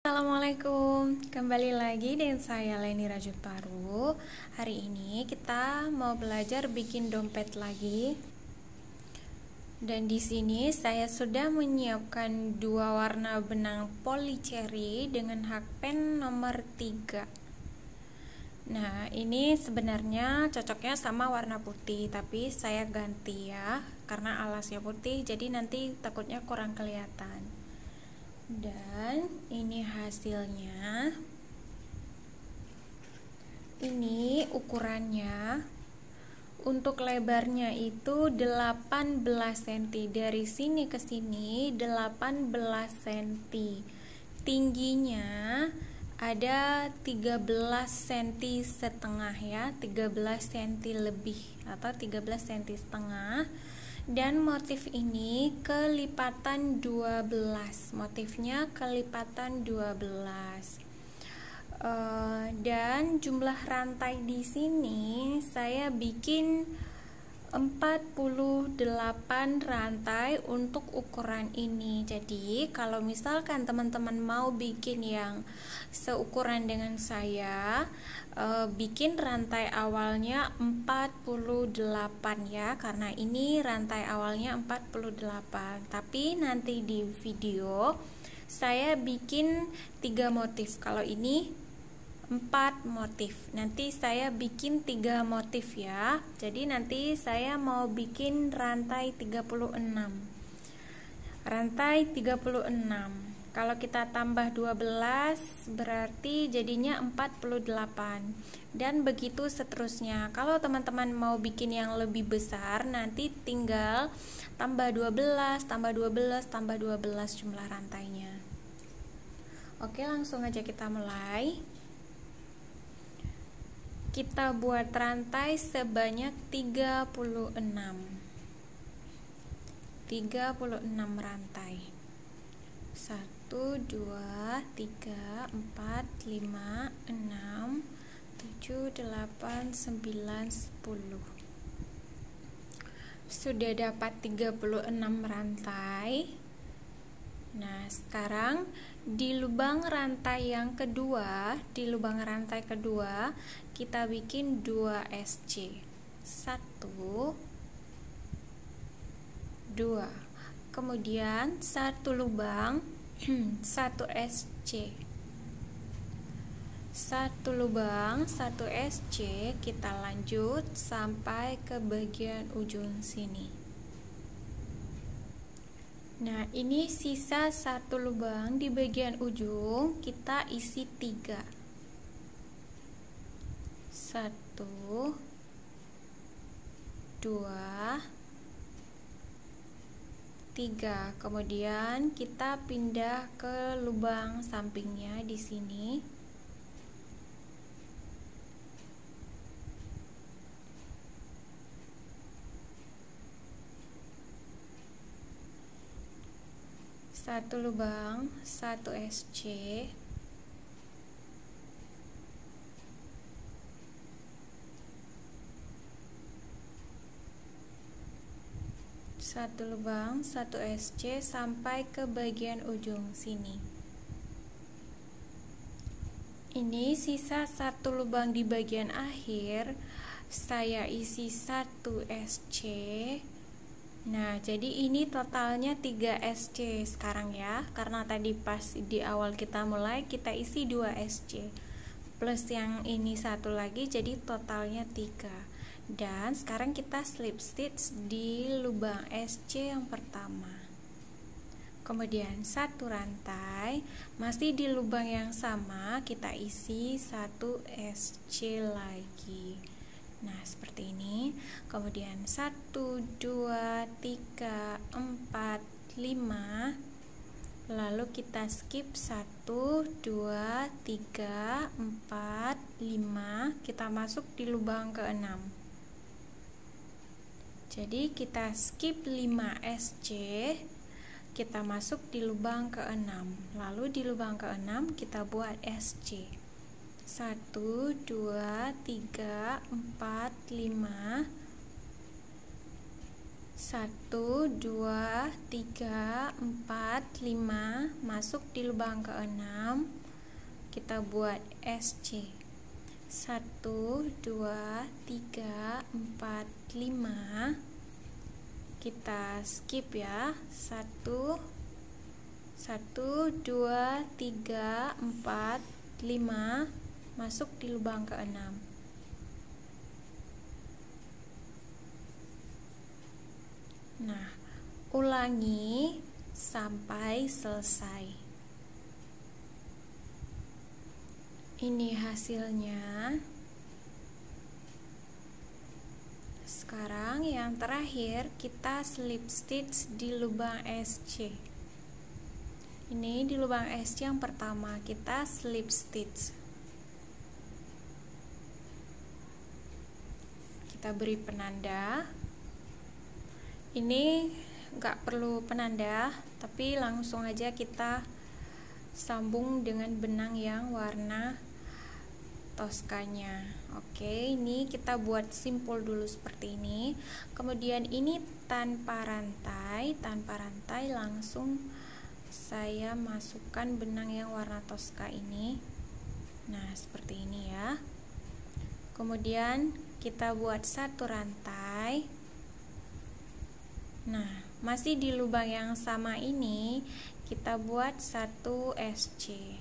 Assalamualaikum, kembali lagi dengan saya Leni Rajut Paru. Hari ini kita mau belajar bikin dompet lagi. Dan di sini saya sudah menyiapkan dua warna benang polycherry dengan hakpen nomor 3. Nah, ini sebenarnya cocoknya sama warna putih, tapi saya ganti ya, karena alasnya putih, jadi nanti takutnya kurang kelihatan. Dan ini hasilnya. Ini ukurannya. Untuk lebarnya itu 18 cm. Dari sini ke sini 18 cm. Tingginya ada 13 cm setengah ya, 13 cm lebih atau 13 cm setengah. Dan motif ini kelipatan 12. Motifnya kelipatan 12. Dan jumlah rantai di sini saya bikin 48 rantai untuk ukuran ini. Jadi kalau misalkan teman-teman mau bikin yang seukuran dengan saya, bikin rantai awalnya 48 ya, karena ini rantai awalnya 48. Tapi nanti di video saya bikin 3 motif. Kalau ini 4 motif. Nanti saya bikin 3 motif ya. Jadi nanti saya mau bikin rantai 36. Rantai 36. Kalau kita tambah 12 berarti jadinya 48. Dan begitu seterusnya. Kalau teman-teman mau bikin yang lebih besar, nanti tinggal tambah 12, tambah 12, tambah 12 jumlah rantainya. Oke, langsung aja kita mulai. Kita buat rantai sebanyak 36 rantai. 1, 2, 3, 4, 5, 6, 7, 8, 9, 10. Sudah dapat 36 rantai. Nah, sekarang di lubang rantai yang kedua, kita bikin 2 SC. 1, 2. Kemudian satu lubang 1 SC. Satu lubang 1 SC, kita lanjut sampai ke bagian ujung sini. Nah, ini sisa satu lubang di bagian ujung, kita isi 3. 1, 2, 3. Kemudian kita pindah ke lubang sampingnya di sini. Satu lubang 1 SC. Satu lubang 1 SC sampai ke bagian ujung sini. Ini sisa satu lubang di bagian akhir, saya isi 1 SC. Nah, jadi ini totalnya 3 SC sekarang ya, karena tadi pas di awal kita mulai kita isi 2 SC plus yang ini satu lagi, jadi totalnya 3. Dan sekarang kita slip stitch di lubang SC yang pertama. Kemudian satu rantai masih di lubang yang sama, kita isi 1 SC lagi. Nah, seperti ini. Kemudian 1, 2, 3, 4, 5. Lalu kita skip 1, 2, 3, 4, 5. Kita masuk di lubang ke-6. Jadi kita skip 5 SC. Kita masuk di lubang ke-6. Lalu di lubang ke-6 kita buat SC. 1, 2, 3, 4, 5. 1, 2, 3, 4, 5 masuk di lubang ke-6, kita buat SC. 1, 2, 3, 4, 5, kita skip ya. 1, 2, 3, 4, 5 masuk di lubang ke-6. Nah, ulangi sampai selesai. Ini hasilnya. Sekarang yang terakhir kita slip stitch di lubang SC. Ini di lubang SC yang pertama kita slip stitch. Kita beri penanda. Ini nggak perlu penanda, tapi langsung aja kita sambung dengan benang yang warna toskanya. Oke, ini kita buat simpul dulu seperti ini. Kemudian ini tanpa rantai langsung saya masukkan benang yang warna toska ini. Nah, seperti ini ya. Kemudian kita buat satu rantai. Nah, masih di lubang yang sama ini kita buat satu SC.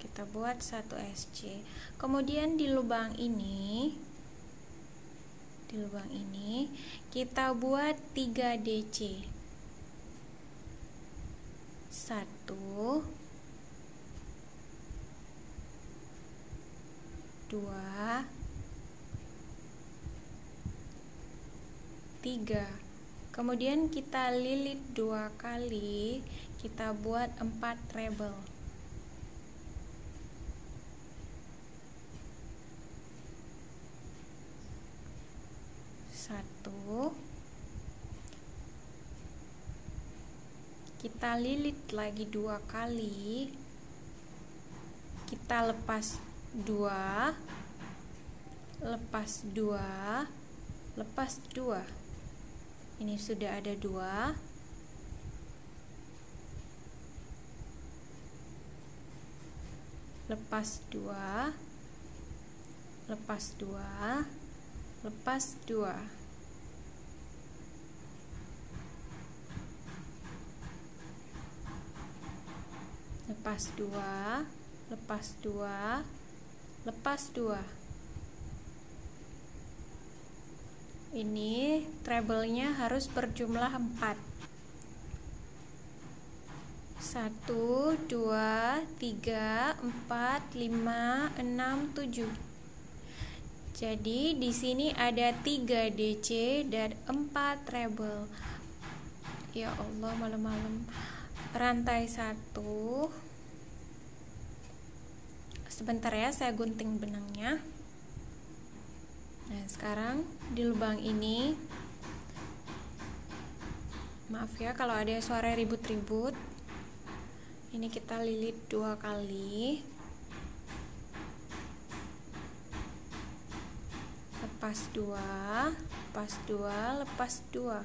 Kita buat satu SC. Kemudian di lubang ini kita buat 3 DC. 1, 2, 3. Kemudian kita lilit 2 kali, kita buat 4 treble. 1, kita lilit lagi 2 kali, kita lepas 2, lepas 2, lepas 2. Ini sudah ada 2. Lepas 2, lepas 2, lepas 2. Lepas 2, lepas 2, lepas 2. Ini treble-nya harus berjumlah 4. 1, 2, 3, 4, 5, 6, 7. Jadi di sini ada 3 DC dan 4 treble. Ya Allah, malam-malam. Rantai 1. Sebentar ya, saya gunting benangnya. Nah, sekarang di lubang ini, maaf ya kalau ada suara ribut-ribut. Ini kita lilit 2 kali. Lepas 2, lepas 2, lepas 2.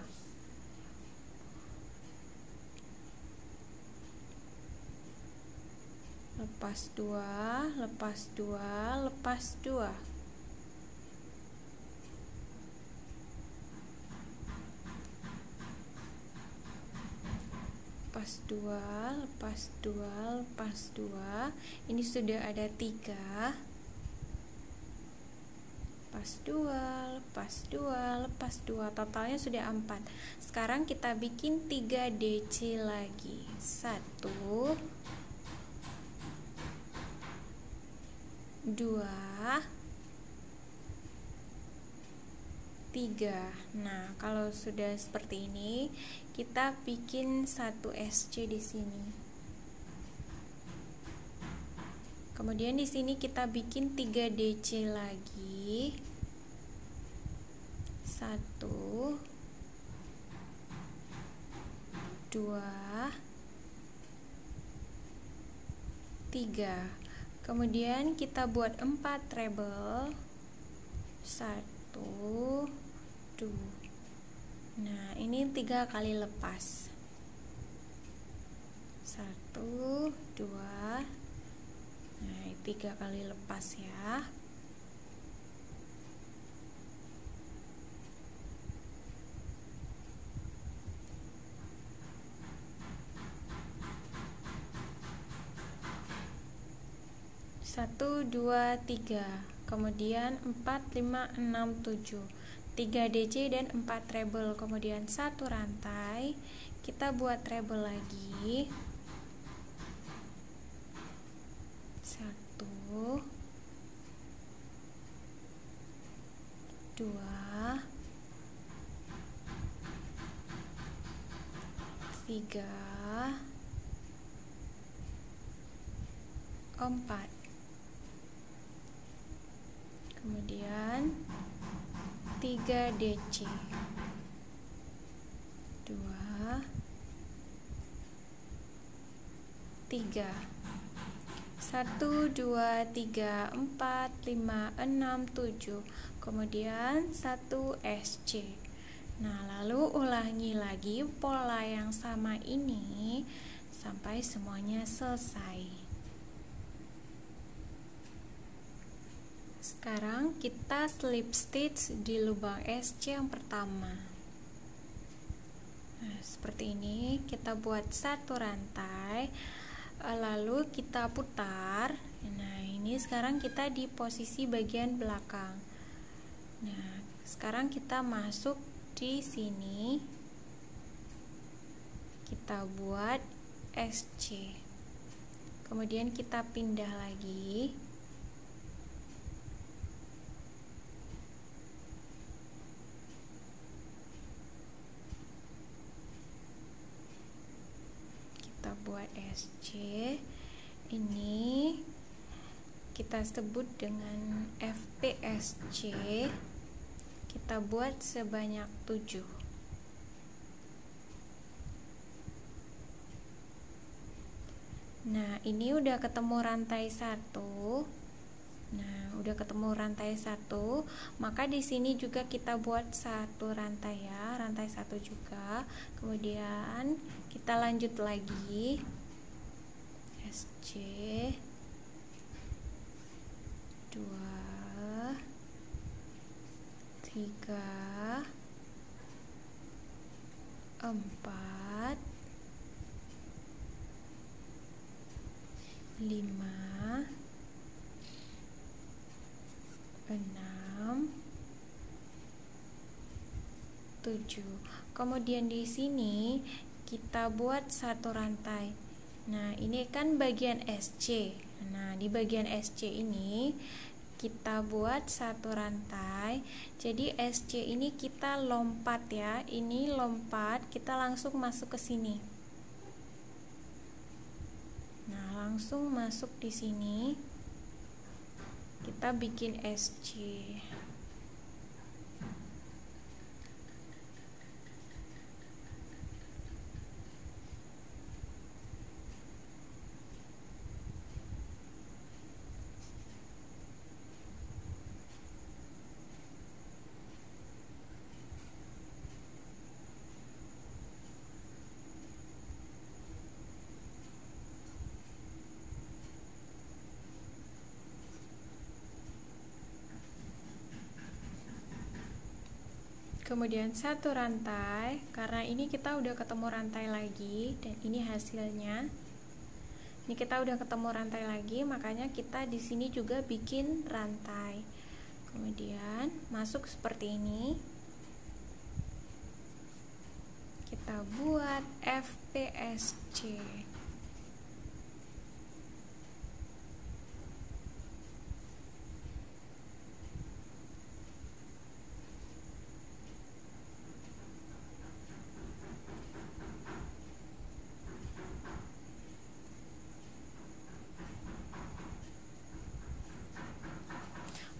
Lepas 2, lepas 2, lepas 2. Lepas 2, lepas 2, lepas 2. Ini sudah ada 3. Lepas 2, lepas 2, lepas 2. Totalnya sudah 4. Sekarang kita bikin 3 DC lagi. 1, 2, 3. Nah, kalau sudah seperti ini, kita bikin 1 SC di sini. Kemudian di sini kita bikin 3 DC lagi. 1, 2, 3. Kemudian kita buat 4 treble. 1, Nah, ini 3 kali lepas. 1, 2. Nah, 3 kali lepas ya. Satu, dua, tiga, kemudian 4, 5, 6, 7, 3 DC dan 4 treble, kemudian 1 rantai, kita buat treble lagi, 1, 2, 3, 4, kemudian 3 DC, 2, 3, 1, 2, 3, 4, 5, 6, 7, kemudian 1 SC. Nah, lalu ulangi lagi pola yang sama ini sampai semuanya selesai. Sekarang kita slip stitch di lubang SC yang pertama. Nah, seperti ini kita buat 1 rantai, lalu kita putar. Nah, ini sekarang kita di posisi bagian belakang. Nah, sekarang kita masuk di sini, kita buat SC, kemudian kita pindah lagi. Kita buat SC, ini kita sebut dengan FPSC, kita buat sebanyak 7. Nah, ini udah ketemu rantai 1. Nah, udah ketemu rantai 1, maka di sini juga kita buat 1 rantai ya, rantai 1 juga. Kemudian kita lanjut lagi, SC, 2, 3, 4, 5, 6, 7. Kemudian di sini kita buat 1 rantai. Nah, ini kan bagian SC. Nah, di bagian SC ini kita buat 1 rantai. Jadi SC ini kita lompat ya. Ini lompat, kita langsung masuk ke sini. Nah, langsung masuk di sini. Kita bikin SC. Kemudian 1 rantai, karena ini kita udah ketemu rantai lagi, dan ini hasilnya. Ini kita udah ketemu rantai lagi, makanya kita di sini juga bikin rantai. Kemudian masuk seperti ini. Kita buat FPSC.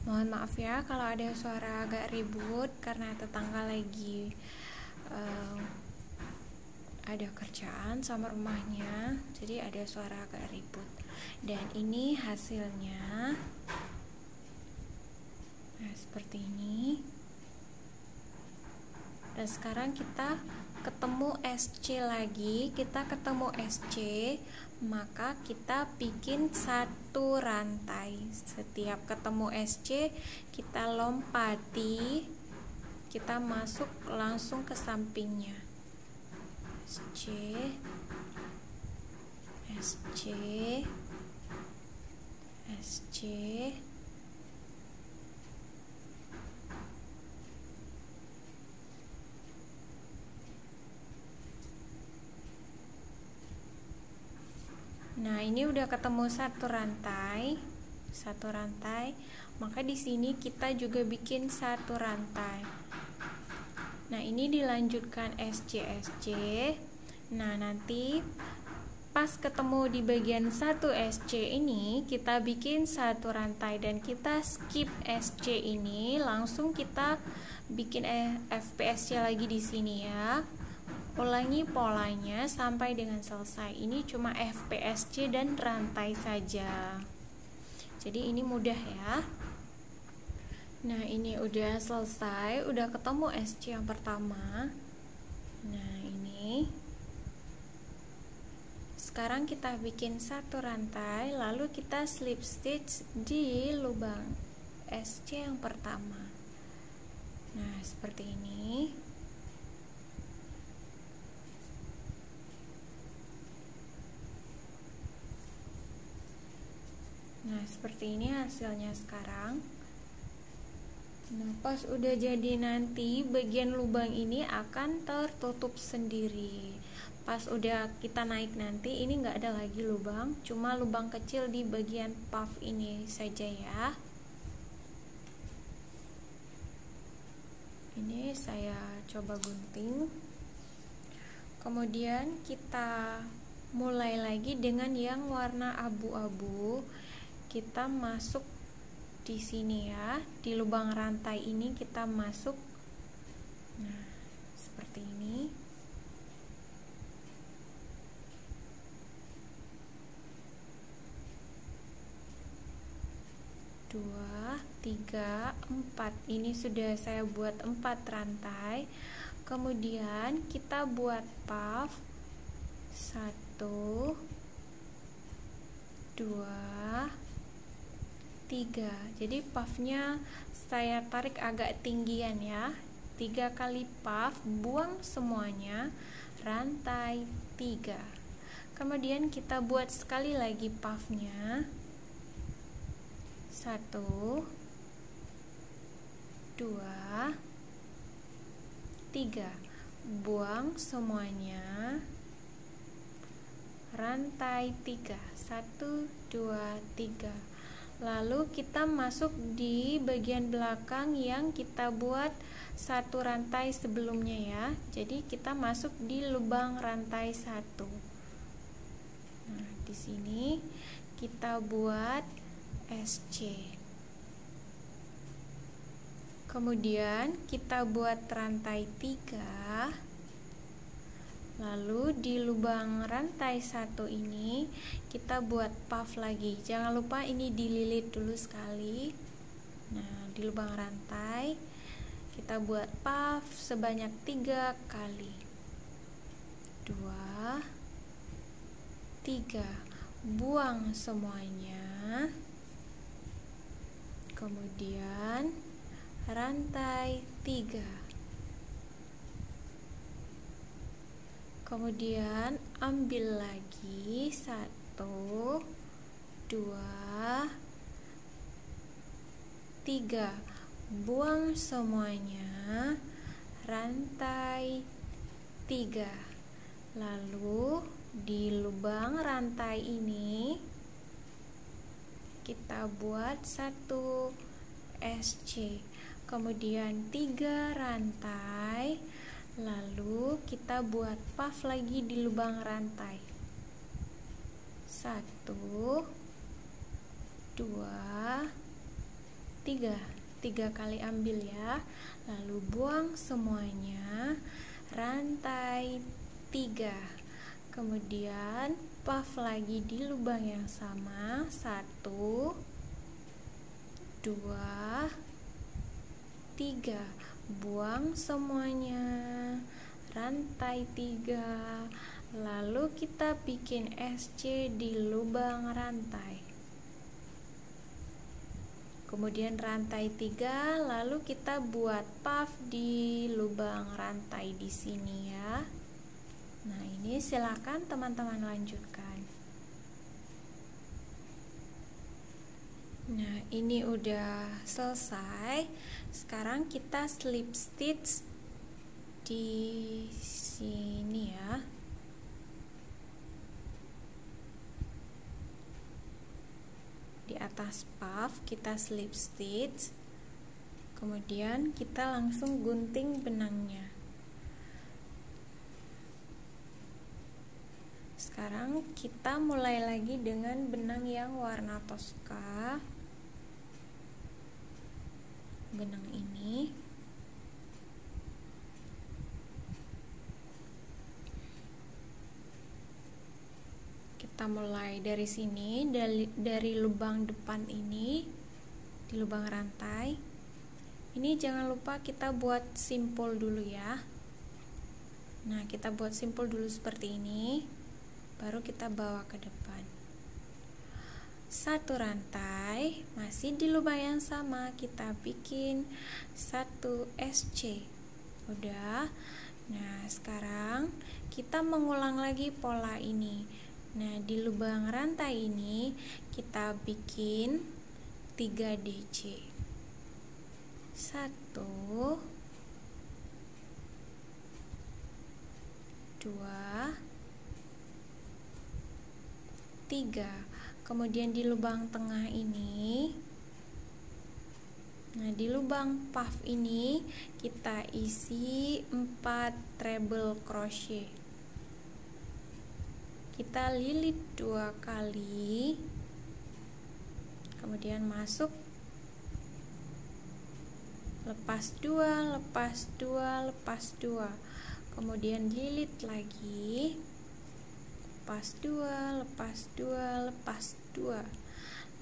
Mohon maaf ya kalau ada suara agak ribut karena tetangga lagi ada kerjaan sama rumahnya, jadi ada suara agak ribut. Dan ini hasilnya. Nah, seperti ini. Dan sekarang kita ketemu SC lagi, maka kita bikin satu rantai. Setiap ketemu SC kita lompati, kita masuk langsung ke sampingnya. SC, SC, SC, nah ini udah ketemu satu rantai, maka di sini kita juga bikin satu rantai. Nah ini dilanjutkan SC. Nah nanti pas ketemu di bagian 1 SC ini kita bikin satu rantai dan kita skip SC ini, langsung kita bikin FPSC lagi di sini ya. Ulangi polanya sampai dengan selesai. Ini cuma FPSC dan rantai saja. Jadi ini mudah ya. Nah ini udah selesai, udah ketemu SC yang pertama. Nah ini sekarang kita bikin satu rantai, lalu kita slip stitch di lubang SC yang pertama. Nah seperti ini. Nah seperti ini hasilnya sekarang. Nah pas udah jadi nanti bagian lubang ini akan tertutup sendiri. Pas udah kita naik nanti ini nggak ada lagi lubang, cuma lubang kecil di bagian puff ini saja ya. Ini saya coba gunting. Kemudian kita mulai lagi dengan yang warna abu-abu. Kita masuk di sini ya, di lubang rantai ini kita masuk. Nah seperti ini. Dua, tiga, empat. Ini sudah saya buat 4 rantai. Kemudian kita buat puff 1, 2, 3. Jadi puffnya saya tarik agak tinggian ya. 3 kali puff, buang semuanya, rantai 3. Kemudian kita buat sekali lagi puffnya. 1, 2, 3. Buang semuanya, rantai 3. 1, 2, 3. Lalu kita masuk di bagian belakang yang kita buat satu rantai sebelumnya ya. Jadi kita masuk di lubang rantai 1. Nah, di sini kita buat SC. Kemudian kita buat rantai 3. Lalu di lubang rantai 1 ini kita buat puff lagi. Jangan lupa ini dililit dulu sekali. Nah, di lubang rantai kita buat puff sebanyak 3 kali. 2, 3. Buang semuanya. Kemudian rantai 3. Kemudian ambil lagi 1, 2, 3. Buang semuanya, rantai 3. Lalu di lubang rantai ini kita buat 1 SC. Kemudian 3 rantai. Lalu kita buat puff lagi di lubang rantai. 1, 2, 3. 3 kali ambil ya. Lalu buang semuanya, rantai 3. Kemudian puff lagi di lubang yang sama. 1, 2, 3. buang semuanya, rantai 3, lalu kita bikin SC di lubang rantai, kemudian rantai 3, lalu kita buat puff di lubang rantai di sini ya. Nah, ini silakan teman-teman lanjutkan. Nah, ini udah selesai. Sekarang kita slip stitch di sini ya. Di atas puff kita slip stitch. Kemudian kita langsung gunting benangnya. Sekarang kita mulai lagi dengan benang yang warna Tosca. Benang ini kita mulai dari sini, dari lubang depan ini, di lubang rantai ini. Jangan lupa kita buat simpul dulu ya. Nah, kita buat simpul dulu seperti ini, baru kita bawa ke depan. Satu rantai, masih di lubang yang sama, kita bikin 1 SC. Udah. Nah, sekarang kita mengulang lagi pola ini. Nah, di lubang rantai ini kita bikin 3 DC. 1 2 3. Kemudian di lubang tengah ini, nah di lubang puff ini kita isi 4 treble crochet. Kita lilit 2 kali, kemudian masuk, lepas 2, lepas 2, lepas 2, kemudian lilit lagi, lepas 2, lepas 2, lepas 2,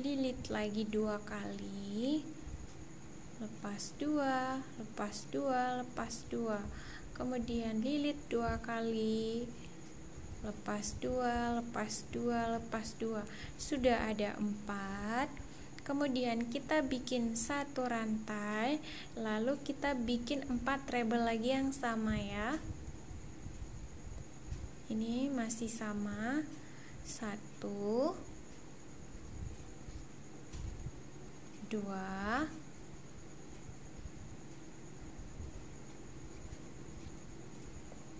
lilit lagi 2 kali, lepas 2, lepas 2, lepas 2, kemudian lilit 2 kali, lepas 2, lepas 2, lepas 2. Sudah ada 4. Kemudian kita bikin 1 rantai, lalu kita bikin 4 treble lagi yang sama ya. Ini masih sama. 1 2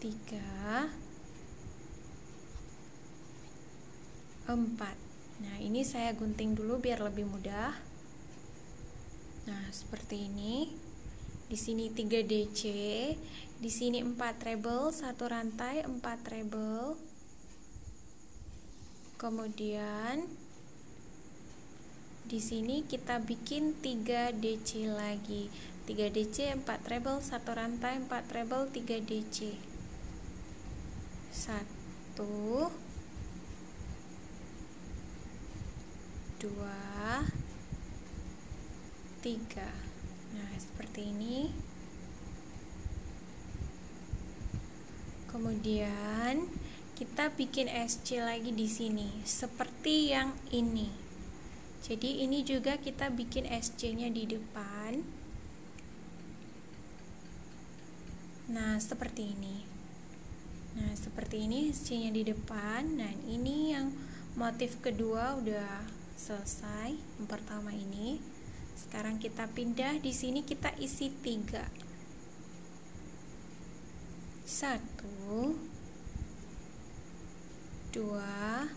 3 4. Nah, ini saya gunting dulu biar lebih mudah. Nah, seperti ini. Di sini 3 DC, di sini 4 treble, 1 rantai, 4 treble. Kemudian di sini kita bikin 3 DC lagi. 3 DC, 4 treble, 1 rantai, 4 treble, 3 DC. 1 2 3. Nah, seperti ini. Kemudian kita bikin SC lagi di sini seperti yang ini. Jadi ini juga kita bikin SC-nya di depan. Nah, seperti ini. Nah, seperti ini SC-nya di depan. Nah, ini yang motif kedua udah selesai, yang pertama ini. Sekarang kita pindah, di sini kita isi 3. 1 2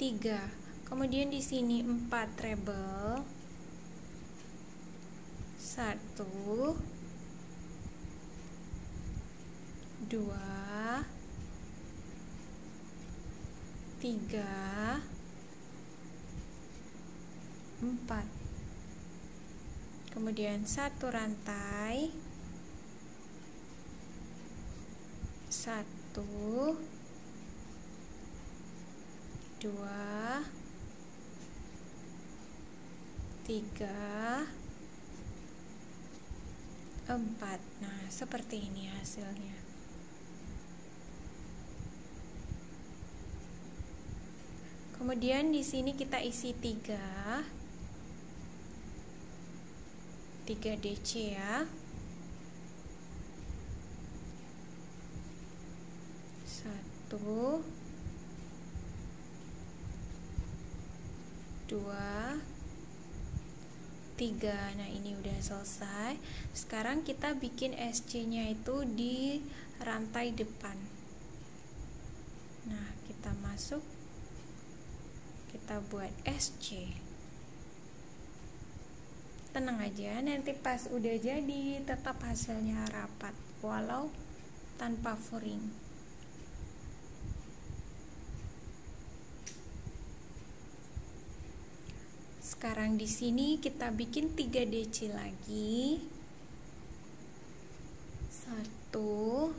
3. Kemudian di sini 4 treble. 1 2 3 4. Kemudian 1 rantai, 1 2 3 4. Nah, seperti ini hasilnya. Kemudian di sini kita isi 3 DC ya. 1 2 3. Nah, ini udah selesai. Sekarang kita bikin SC nya itu di rantai depan. Nah, kita masuk, kita buat SC. Tenang aja, nanti pas udah jadi tetap hasilnya rapat walau tanpa furing. Sekarang di sini kita bikin 3 DC lagi. 1 2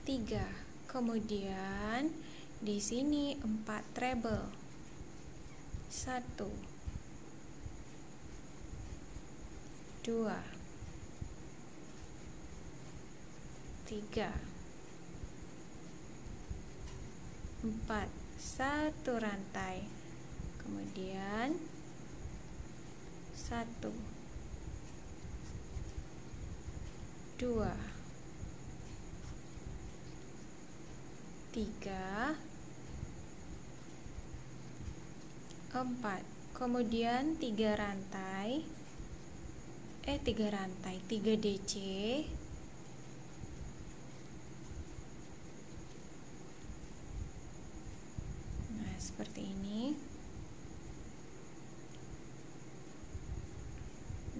3. Kemudian di sini 4 treble. 1 2 3 4. 1 rantai. Kemudian 1 2 3 4. Kemudian 3 rantai 3 DC. Nah, seperti ini.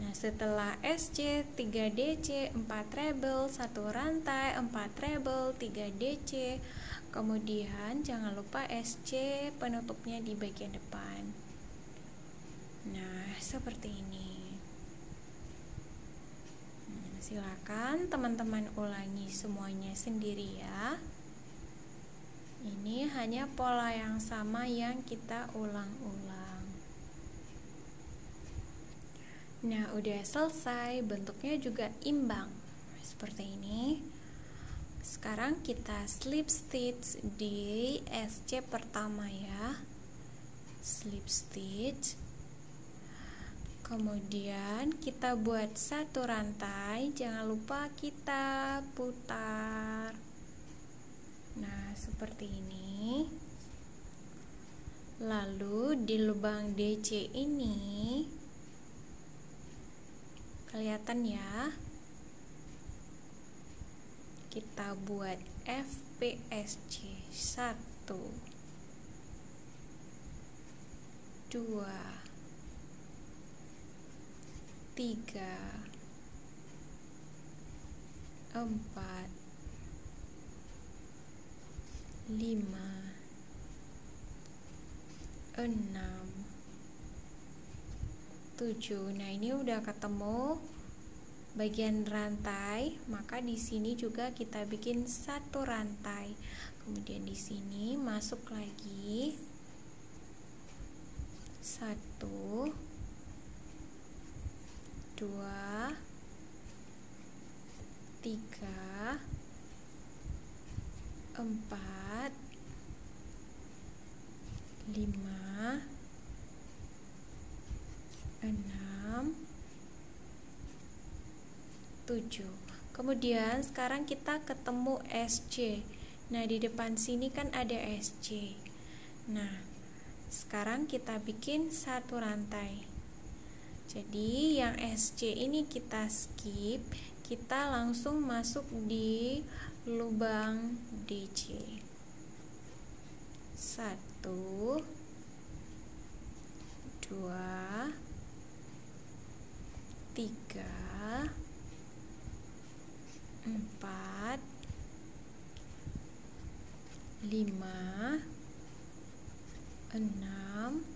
Nah, setelah SC 3 DC, 4 treble, 1 rantai, 4 treble, 3 DC. Kemudian jangan lupa SC penutupnya di bagian depan. Nah, seperti ini. Silakan teman-teman ulangi semuanya sendiri ya. Ini hanya pola yang sama yang kita ulang-ulang. Nah, udah selesai, bentuknya juga imbang seperti ini. Sekarang kita slip stitch di SC pertama ya. Slip stitch. Kemudian kita buat 1 rantai, jangan lupa kita putar. Nah, seperti ini. Lalu di lubang DC ini kelihatan ya, kita buat FPSC 1 2 3 4 5 6 7. Nah, ini udah ketemu bagian rantai, maka di sini juga kita bikin 1 rantai. Kemudian di sini masuk lagi 1 2 3 4 5 6 7. Kemudian sekarang kita ketemu SC. Nah, di depan sini kan ada SC. Nah, sekarang kita bikin 1 rantai. Jadi yang SC ini kita skip, kita langsung masuk di lubang DC. 1 2 3 4 5 6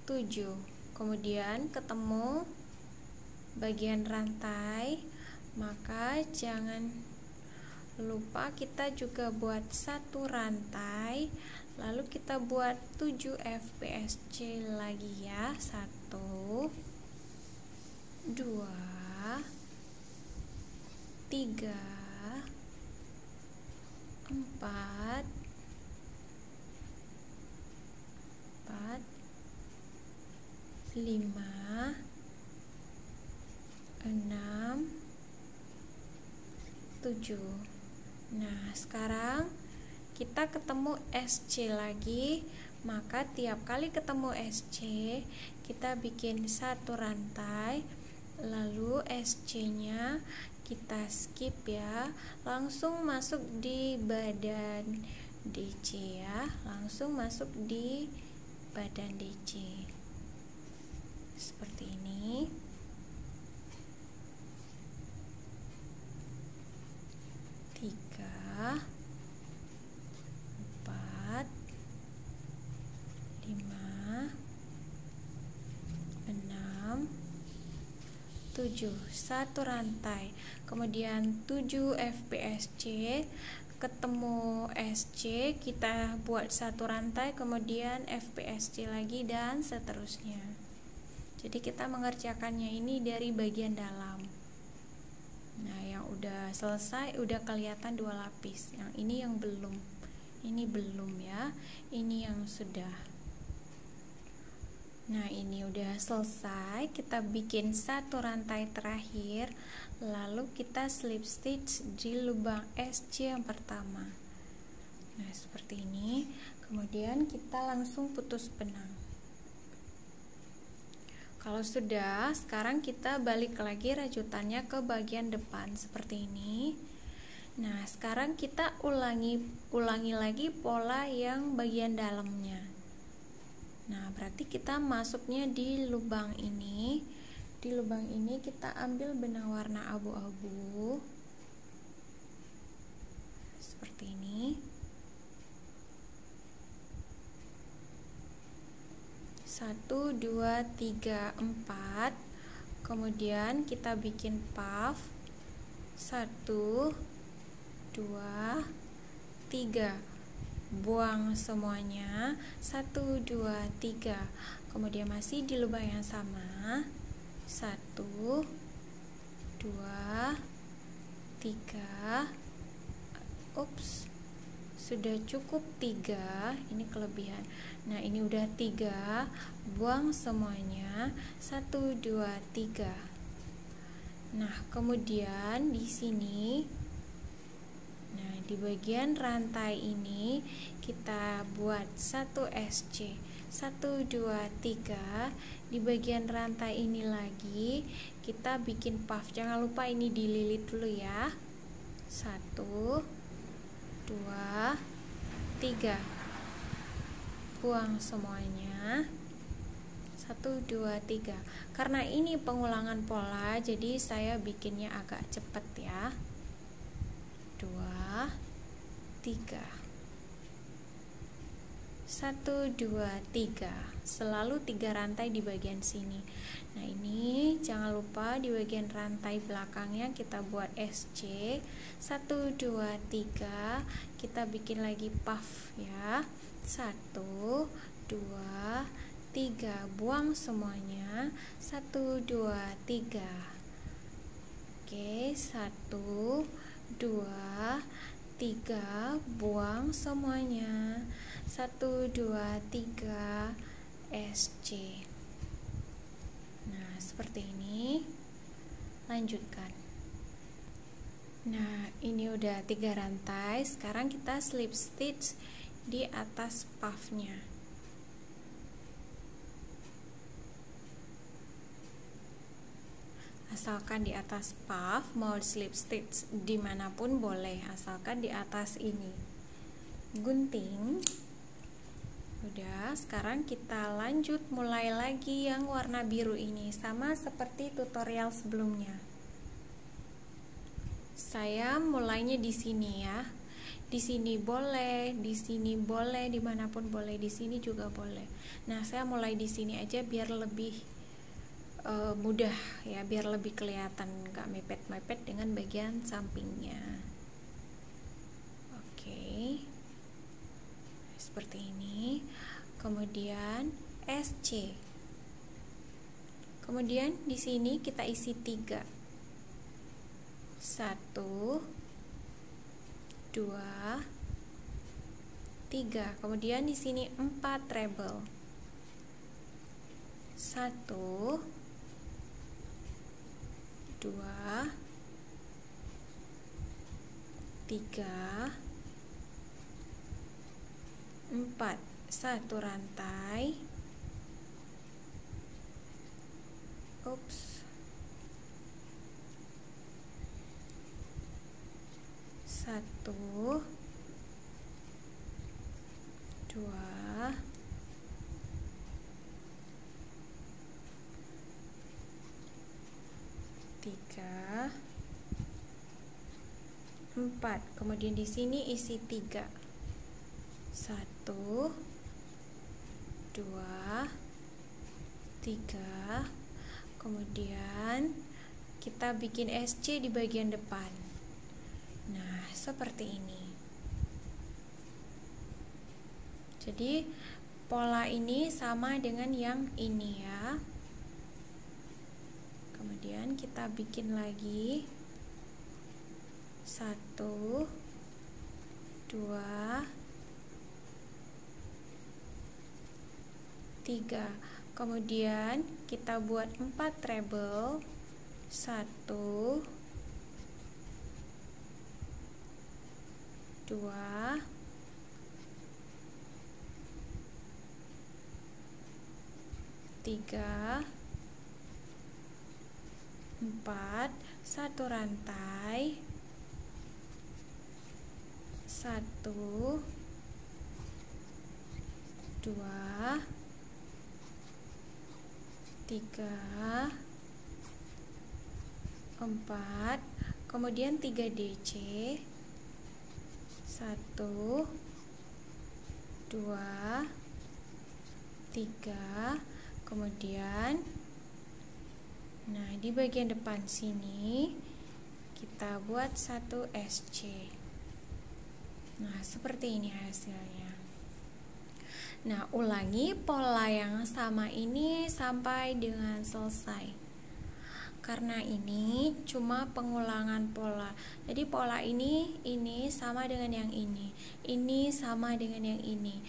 7. Kemudian ketemu bagian rantai, maka jangan lupa kita juga buat 1 rantai, Lalu kita buat 7 FPSC lagi ya. 1 2 3 4 5 6 7. Nah, sekarang kita ketemu SC lagi, maka tiap kali ketemu SC kita bikin satu rantai, lalu SC-nya kita skip ya, langsung masuk di badan DC ya, langsung masuk di badan DC seperti ini. Tiga, 4, 5, 6, 7, satu rantai, kemudian 7 FPSC, ketemu SC, kita buat satu rantai, kemudian FPSC lagi, dan seterusnya. Jadi kita mengerjakannya ini dari bagian dalam. Nah, yang udah selesai udah kelihatan 2 lapis. Yang ini yang belum. Ini belum ya. Ini yang sudah. Nah, ini udah selesai. Kita bikin satu rantai terakhir, lalu kita slip stitch di lubang SC yang pertama. Nah, seperti ini. Kemudian kita langsung putus benang. Kalau sudah, sekarang kita balik lagi rajutannya ke bagian depan seperti ini. Nah, sekarang kita ulangi lagi pola yang bagian dalamnya. Nah, berarti kita masuknya di lubang ini. Di lubang ini kita ambil benang warna abu-abu. Seperti ini. Satu, 2, 3, 4. Kemudian kita bikin puff. 1, 2, 3. Buang semuanya. 1, 2, 3. Kemudian masih di lubang yang sama. 1, 2, 3. Ups, sudah cukup 3. Ini kelebihan. Nah, ini udah 3. Buang semuanya. 1, 2, 3. Nah, kemudian di sini, nah, di bagian rantai ini kita buat 1 SC. 1, 2, 3. Di bagian rantai ini lagi kita bikin puff. Jangan lupa ini dililit dulu ya. 1, 2, 3. Buang semuanya. 1, 2, 3. Karena ini pengulangan pola, jadi saya bikinnya agak cepat ya. 2, 3. 1, 2, 3. Selalu 3 rantai di bagian sini. Nah, ini jangan lupa di bagian rantai belakangnya kita buat SC. 1, 2, 3. Kita bikin lagi puff ya. 1, 2, 3. Buang semuanya. 1, 2, 3. Oke, 1, 2, 3. Buang semuanya. 1, 2, 3. SC. Nah, seperti ini. Lanjutkan. Nah, ini udah 3 rantai. Sekarang kita slip stitch di atas puffnya. Asalkan di atas puff, mau slip stitch dimanapun boleh, asalkan di atas ini. Gunting. Udah, sekarang kita lanjut mulai lagi yang warna biru ini, sama seperti tutorial sebelumnya. Saya mulainya di sini ya. Di sini boleh, di sini boleh, dimanapun boleh, di sini juga boleh. Nah, saya mulai di sini aja biar lebih mudah ya, biar lebih kelihatan, nggak mepet-mepet dengan bagian sampingnya. Oke, seperti ini. Kemudian SC. Kemudian di sini kita isi 3. 1 2 3. Kemudian di sini 4 treble. 1 2 3 4. Satu rantai. Ups. 1 2 3 4. Kemudian di sini isi 3. 1 2 3. Kemudian kita bikin SC di bagian depan. Nah, seperti ini. Jadi pola ini sama dengan yang ini ya. Kemudian kita bikin lagi 1 2 3. Kemudian kita buat 4 treble. 1 2 3 4. Satu rantai. 1 2 3 4. Kemudian 3 DC. 1 2 3. Kemudian nah di bagian depan sini kita buat 1 SC. Nah, seperti ini hasilnya. Nah, ulangi pola yang sama ini sampai dengan selesai. Karena ini cuma pengulangan pola. Jadi pola ini sama dengan yang ini sama dengan yang ini,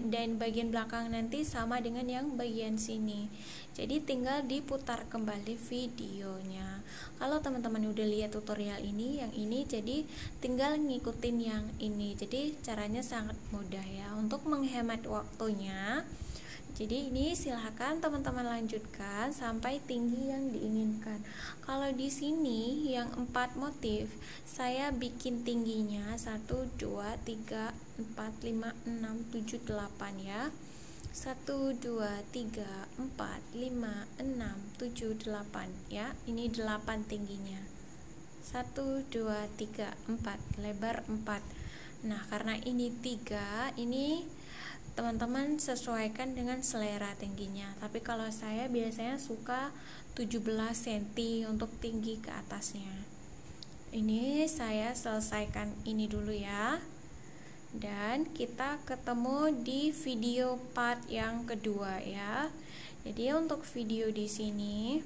dan bagian belakang nanti sama dengan yang bagian sini. Jadi tinggal diputar kembali videonya. Kalau teman-teman udah lihat tutorial ini, yang ini, jadi tinggal ngikutin yang ini. Jadi caranya sangat mudah ya untuk menghemat waktunya. Jadi ini silahkan teman-teman lanjutkan sampai tinggi yang diinginkan. Kalau di sini yang 4 motif, saya bikin tingginya 1, 2, 3, 4, 5, 6, 7, 8 ya. 1, 2, 3, 4, 5, 6, 7, 8 ya. Ini 8 tingginya. 1, 2, 3, 4, lebar 4. Nah, karena ini 3, ini teman-teman sesuaikan dengan selera tingginya. Tapi kalau saya biasanya suka 17 cm untuk tinggi ke atasnya. Ini saya selesaikan ini dulu ya. Dan kita ketemu di video part yang kedua ya. Jadi untuk video di sini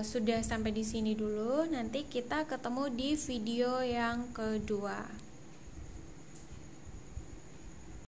sudah sampai di sini dulu. Nanti kita ketemu di video yang kedua.